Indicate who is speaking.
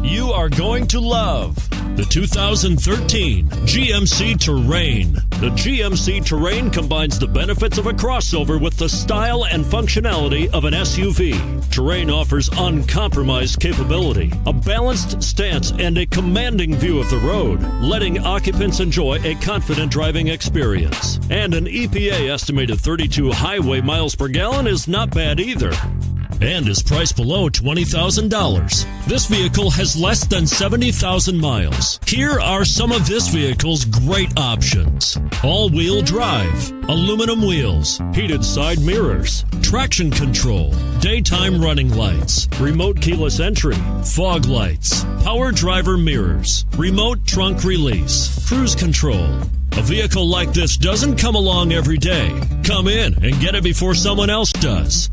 Speaker 1: you are going to love the 2013 GMC Terrain. The GMC Terrain combines the benefits of a crossover with the style and functionality of an SUV. Terrain offers uncompromised capability, a balanced stance, and a commanding view of the road, letting occupants enjoy a confident driving experience. And an EPA estimated 32 highway miles per gallon is not bad either, and is priced below $20,000. This vehicle has less than 70,000 miles. Here are some of this vehicle's great options: all-wheel drive, aluminum wheels, heated side mirrors, traction control, daytime running lights, remote keyless entry, fog lights, power driver mirrors, remote trunk release, cruise control. A vehicle like this doesn't come along every day. Come in and get it before someone else does.